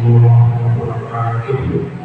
الله وبركاته.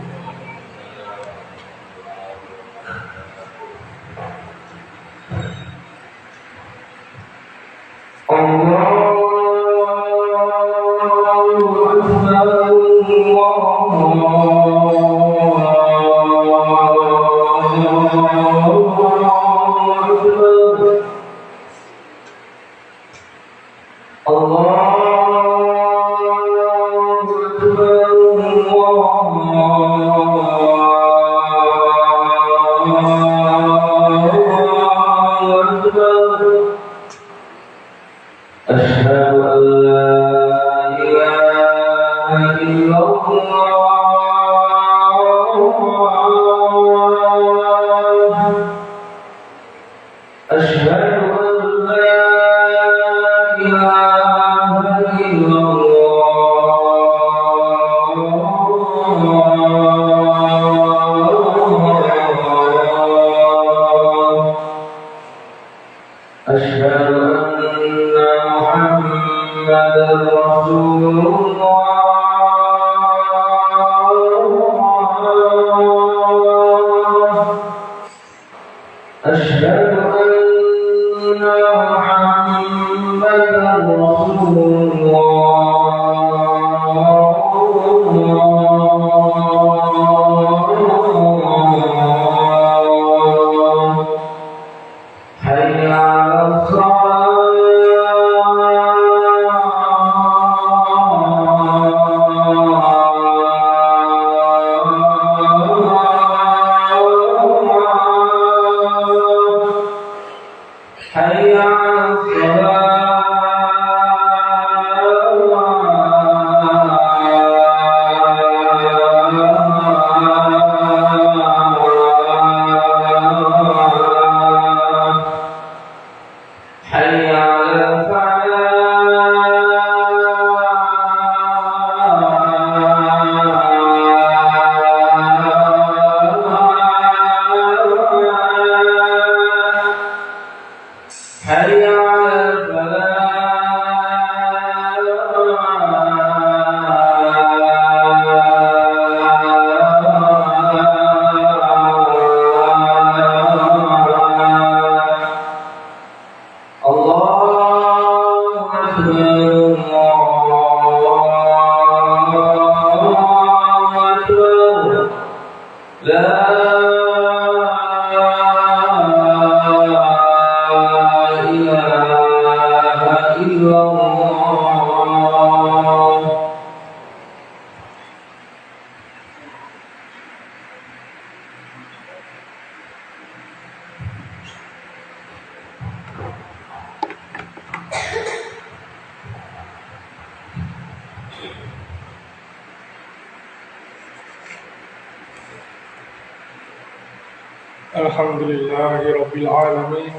Alhamdulillahi Rabbil Alamin.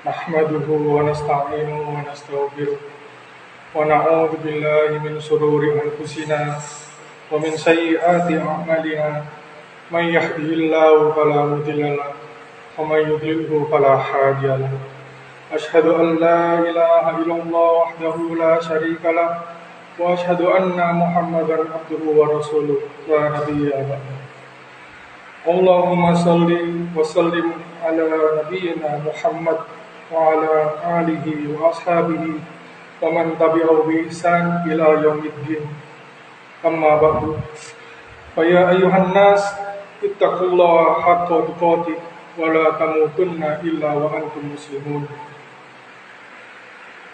Nahmaduhu wa nasta'inuhu wa nastaghfiruh. Wa na'udzu billahi min shururi anfusina wa min sayyiati a'malina. May yahdihillahu fala mudilla lahu wa may yudlilhu fala hadiya lahu. Asyhadu an la ilaha illallah wahdahu la syarika lahu wa asyhadu anna Muhammadan abduhu wa rasuluh la nabiyya ba'dahu. Allahumma salli wa sallim ala nabiyyina Muhammad wa ala alihi wa ashabihi wa man tabi'ahu bi ihsan ila yaumiddin. Amma ba'du. Fa ya ayyuhan nas ittaqullaha haqqa tuqatih wa la tamutunna illa wa antum muslimun.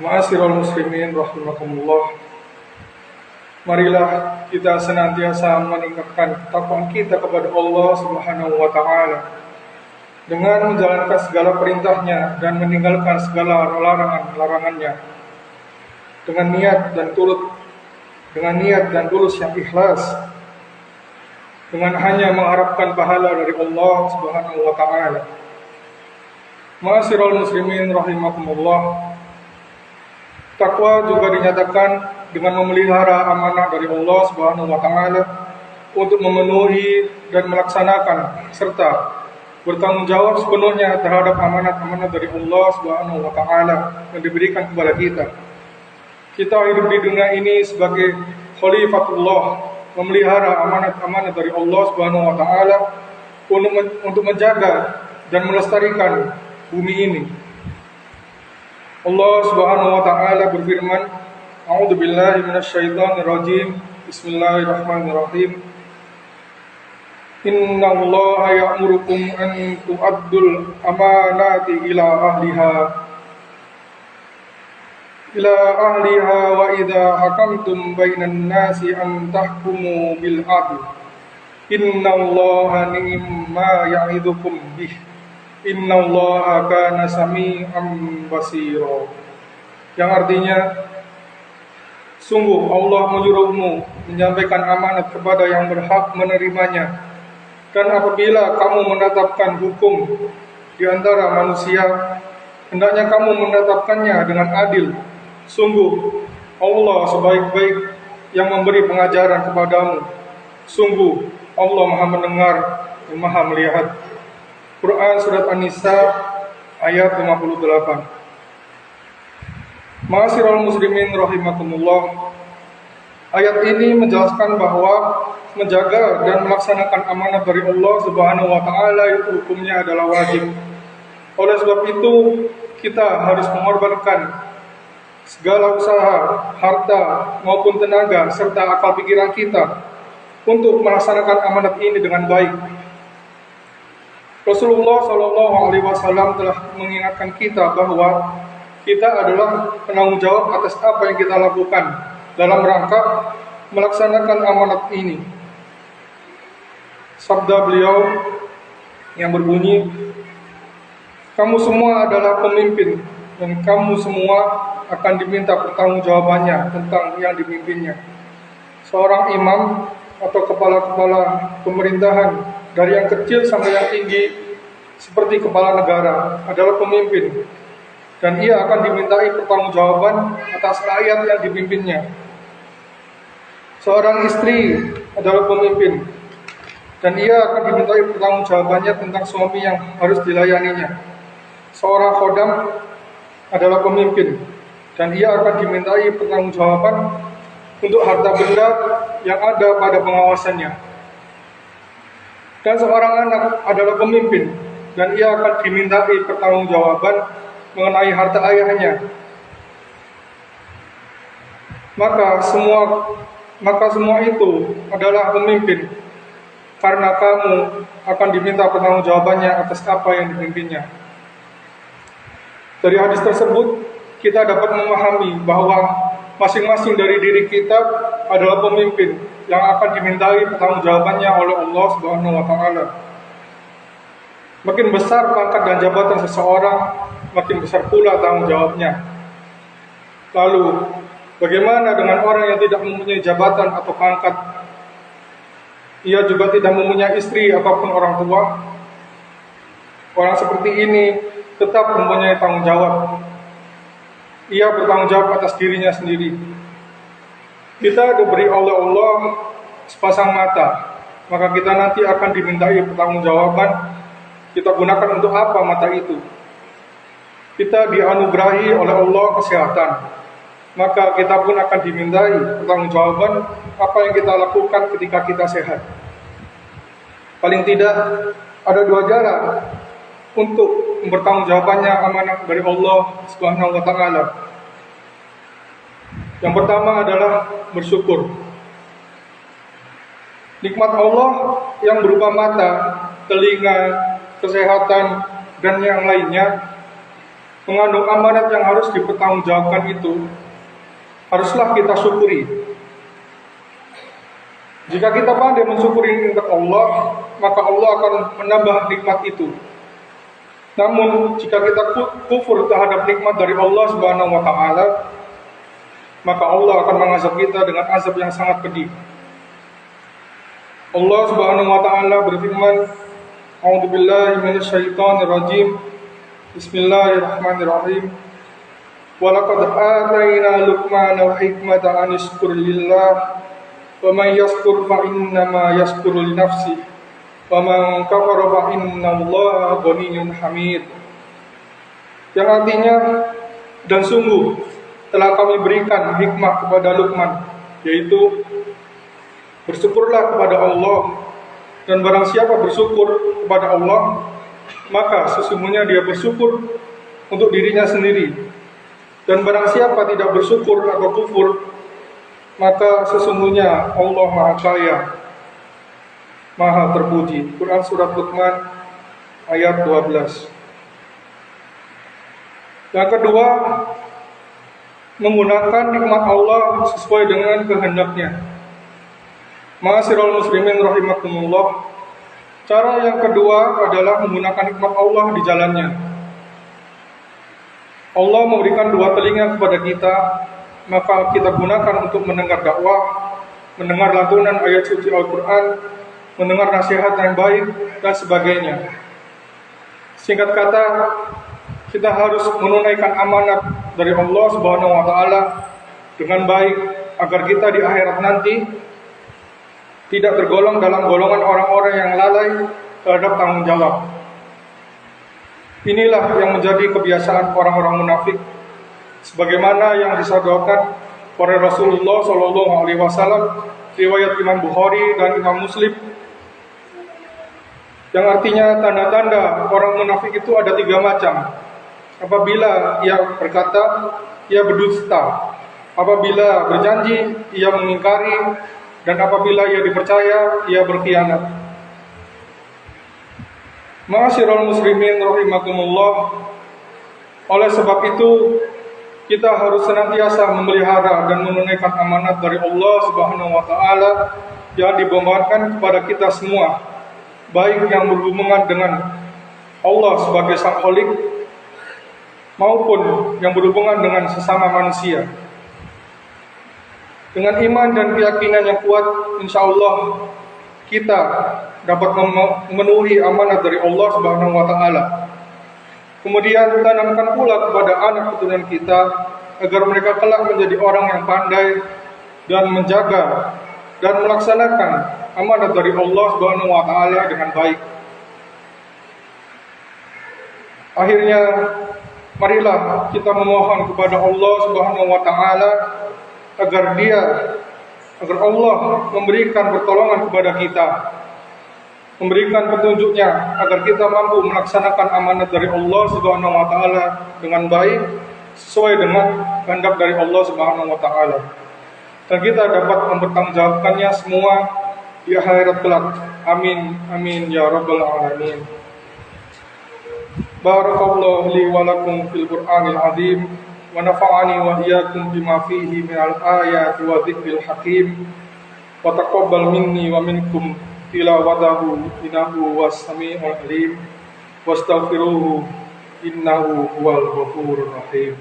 Ma'asyiral muslimin rahimakumullah. Marilah kita senantiasa meningkatkan takwa kita kepada Allah Subhanahu wa Ta'ala dengan menjalankan segala perintahnya dan meninggalkan segala larangan-larangannya dengan niat dan tulus yang ikhlas, dengan hanya mengharapkan pahala dari Allah Subhanahu wa Ta'ala. Ma'asyiral muslimin rahimakumullah. Takwa juga dinyatakan dengan memelihara amanah dari Allah Subhanahu wa Ta'ala untuk memenuhi dan melaksanakan serta bertanggung jawab sepenuhnya terhadap amanat-amanat dari Allah Subhanahu wa Ta'ala yang diberikan kepada kita. Kita hidup di dunia ini sebagai khalifatullah, memelihara amanat-amanat dari Allah Subhanahu wa taala untuk menjaga dan melestarikan bumi ini. Allah Subhanahu wa taala berfirman, A'udzubillahi minasyaitonirrajim. Bismillahirrahmanirrahim. Innallaha ya'murukum an tu'addul amanati ila ahliha wa idza hakamtum bainan nasi an tahkumu bil 'adl. Innallaha ni'ma ya'idukum bih. Innallaha kana sami'an basira. Yang artinya, sungguh Allah menyuruhmu menyampaikan amanat kepada yang berhak menerimanya. Dan apabila kamu menetapkan hukum di antara manusia, hendaknya kamu menetapkannya dengan adil. Sungguh Allah sebaik-baik yang memberi pengajaran kepadamu. Sungguh Allah Maha mendengar dan Maha melihat. Quran Surat An-Nisa ayat 58. Ma'asyiral muslimin rahimakumullah. Ayat ini menjelaskan bahwa menjaga dan melaksanakan amanat dari Allah Subhanahu wa taala itu hukumnya adalah wajib. Oleh sebab itu, kita harus mengorbankan segala usaha, harta maupun tenaga serta akal pikiran kita untuk melaksanakan amanat ini dengan baik. Rasulullah SAW telah mengingatkan kita bahwa kita adalah penanggung jawab atas apa yang kita lakukan dalam rangka melaksanakan amanat ini. Sabda beliau yang berbunyi, kamu semua adalah pemimpin dan kamu semua akan diminta pertanggungjawabannya tentang yang dipimpinnya. Seorang imam atau kepala-kepala pemerintahan, dari yang kecil sampai yang tinggi seperti kepala negara, adalah pemimpin, dan ia akan dimintai pertanggungjawaban atas rakyat yang dipimpinnya. Seorang istri adalah pemimpin, dan ia akan dimintai pertanggungjawabannya tentang suami yang harus dilayaninya. Seorang khodam adalah pemimpin, dan ia akan dimintai pertanggungjawaban untuk harta benda yang ada pada pengawasannya. Dan seorang anak adalah pemimpin, dan ia akan dimintai pertanggungjawaban mengenai harta ayahnya. Maka semua itu adalah pemimpin, karena kamu akan diminta pertanggungjawabannya atas apa yang dipimpinnya. Dari hadis tersebut, kita dapat memahami bahwa masing-masing dari diri kita adalah pemimpin yang akan dimintai pertanggungjawabannya oleh Allah Subhanahu wa taala. Makin besar pangkat dan jabatan seseorang, makin besar pula tanggung jawabnya. Lalu, bagaimana dengan orang yang tidak mempunyai jabatan atau pangkat? Ia juga tidak mempunyai istri ataupun orang tua. Orang seperti ini tetap mempunyai tanggung jawab. Ia bertanggung jawab atas dirinya sendiri. Kita diberi oleh Allah sepasang mata, maka kita nanti akan dimintai pertanggungjawaban. Kita gunakan untuk apa mata itu? Kita dianugerahi oleh Allah kesehatan, maka kita pun akan dimintai pertanggungjawaban apa yang kita lakukan ketika kita sehat. Paling tidak ada dua jalan untuk mempertanggungjawabannya amanah dari Allah Subhanahu wa taala. Yang pertama adalah bersyukur. Nikmat Allah yang berupa mata, telinga, kesehatan, dan yang lainnya mengandung amanat yang harus dipertanggungjawabkan itu, haruslah kita syukuri. Jika kita pandai mensyukuri nikmat Allah, maka Allah akan menambah nikmat itu. Namun, jika kita kufur terhadap nikmat dari Allah Subhanahu wa taala, maka Allah akan mengazab kita dengan azab yang sangat pedih. Allah Subhanahu wa taala berfirman, A'udzubillahi minasyaitonirrajim. Bismillahirrahmanirrahim. Wa laqad atayna Luqmana al-hikmata an yashkur lillah wa man yashkur fa innama yashkuru li nafsihi wa man kafara fa innallaha ghaniyyun hamid. Yang artinya, dan sungguh telah kami berikan hikmah kepada Luqman, yaitu bersyukurlah kepada Allah, dan barang siapa bersyukur kepada Allah, maka sesungguhnya dia bersyukur untuk dirinya sendiri. Dan barang siapa tidak bersyukur atau kufur, maka sesungguhnya Allah Maha Kaya, Maha terpuji. Quran Surat Luqman ayat 12. Yang kedua, menggunakan nikmat Allah sesuai dengan kehendaknya. Ma'asyiral muslimin rahimakumullah. Cara yang kedua adalah menggunakan nikmat Allah di jalannya. Allah memberikan dua telinga kepada kita, maka kita gunakan untuk mendengar dakwah, mendengar lantunan ayat suci Al-Quran, mendengar nasihat yang baik, dan sebagainya. Singkat kata, kita harus menunaikan amanat dari Allah Subhanahu wa Ta'ala dengan baik, agar kita di akhirat nanti tidak tergolong dalam golongan orang-orang yang lalai terhadap tanggung jawab. Inilah yang menjadi kebiasaan orang-orang munafik, sebagaimana yang disabdakan oleh Rasulullah SAW, riwayat Imam Bukhari dan Imam Muslim, yang artinya tanda-tanda orang munafik itu ada 3 macam. Apabila ia berkata, ia berdusta. Apabila berjanji, ia mengingkari. Dan apabila ia dipercaya, ia berkhianat. Ma'asyiral muslimin rahimakumullah. Oleh sebab itu, kita harus senantiasa memelihara dan menunaikan amanat dari Allah Subhanahu wa Ta'ala yang dibebankan kepada kita semua, baik yang berhubungan dengan Allah sebagai Sang Khalik maupun yang berhubungan dengan sesama manusia. Dengan iman dan keyakinan yang kuat, insya Allah kita dapat memenuhi amanat dari Allah Subhanahu wa Ta'ala. Kemudian tanamkan pula kepada anak keturunan kita agar mereka kelak menjadi orang yang pandai dan menjaga dan melaksanakan amanat dari Allah Subhanahu wa Ta'ala dengan baik. Akhirnya, marilah kita memohon kepada Allah Subhanahu wa Ta'ala agar Allah memberikan pertolongan kepada kita, memberikan petunjuknya agar kita mampu melaksanakan amanat dari Allah Subhanahu wa Ta'ala dengan baik sesuai dengan kehendak dari Allah Subhanahu wa Ta'ala, dan kita dapat mempertanggungjawabkannya semua di akhirat kelak. Amin amin ya rabbal alamin. Barakallahu li wa lakum fil Qur'anil azim wa nafa'ani wa iyyakum bima fihi minal ayati wa dzikril hakim wa taqabbal minni wa minkum tilawatahu innahu was-sami'ul alim wastaghfiruhu innahu huwal ghafurur rahim.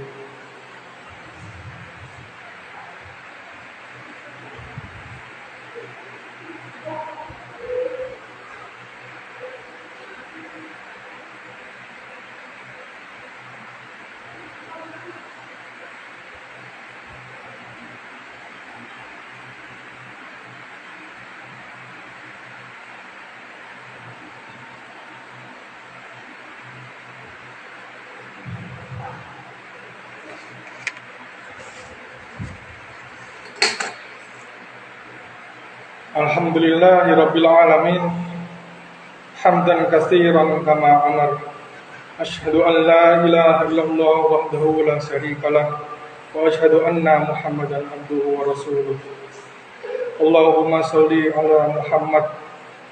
Alhamdulillahi rabbil alamin, hamdan katsiran kama amar. Asyhadu an la ilaha illallah wahdahu la syarikalah wa asyhadu anna Muhammadan abduhu wa rasuluh. Allahumma shalli ala Muhammad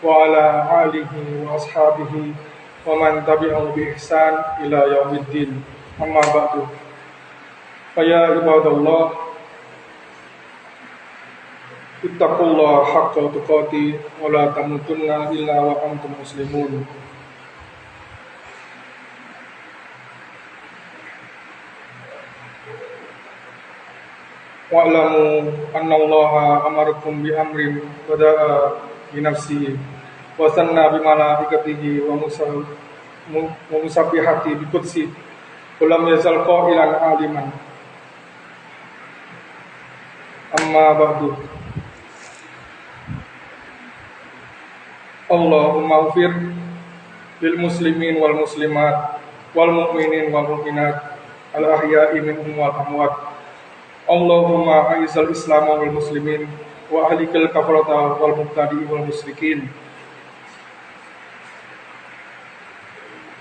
wa ala alihi wa ashabihi wa man tabi'ahu bi ihsan ila yaumiddin. Amma ba'du. Ya ibadallah, ittaqullaha haqqa tuqatih wa la tamutunna illa wa antum muslimun. Wa'lamu annallaha amarakum bi amrin bada'a bi nafsihi wa sanna bi malaikatihi wa musabbihati bi qudsi wa lam yazal qailan aliman. Amma ba'du. Allahumma ufir lil muslimin wal muslimat wal mu'minin wal mu'minat al ahya'i minhum wal amwat Allahumma a'izzal Islam wal muslimin wa ahlikal kafarata wal mubtadi wal musyrikin.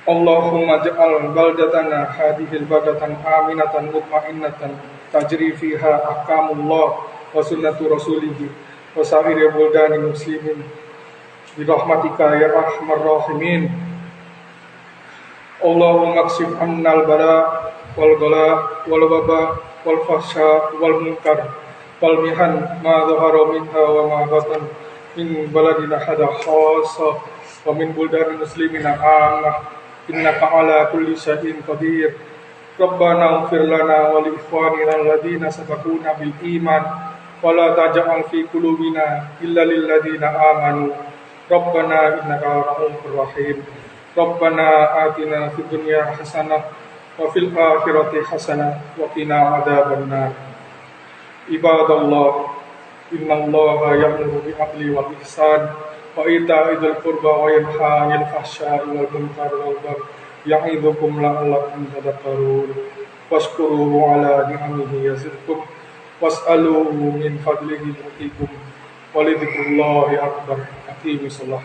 Allahumma ja'al baldatana hadihil baldatan aminatan mutmainnatan tajri fiha ahkamullah wa sunnatu rasulihi wa sa'iri buldani muslimin birahmatika ya arhamar rahimin. Allahumma ksif annal bala wal ghala wal waba wal fahsya wal munkar wal mihan ma dhahara minha wa ma batan min baladina hada khassa wa min buldani muslimina ammah innaka ala kulli syai'in qadir. Rabbana ighfir lana wa li ikhwanina alladhina sabaquna bil iman wa la taj'al fi qulubina illa lil ladzina amanu. Rabbana innaka ra'ufur rahim. Rabbana atina fid dunya hasanah wa fil akhirati hasanah wa qina adzabannar. Ibadallah, innallaha ya'muru bil 'adli wal ihsan wa ita'i dzil qurba wa yanha 'anil fahsya'i wal munkari wal baghi ya'idukum la'allakum tadhakkarun. Washkuru 'ala ni'amihi yazidkum was'aluhu min fadlihi yu'tikum wa lidzikrullahi akbar. Aqimis shalah.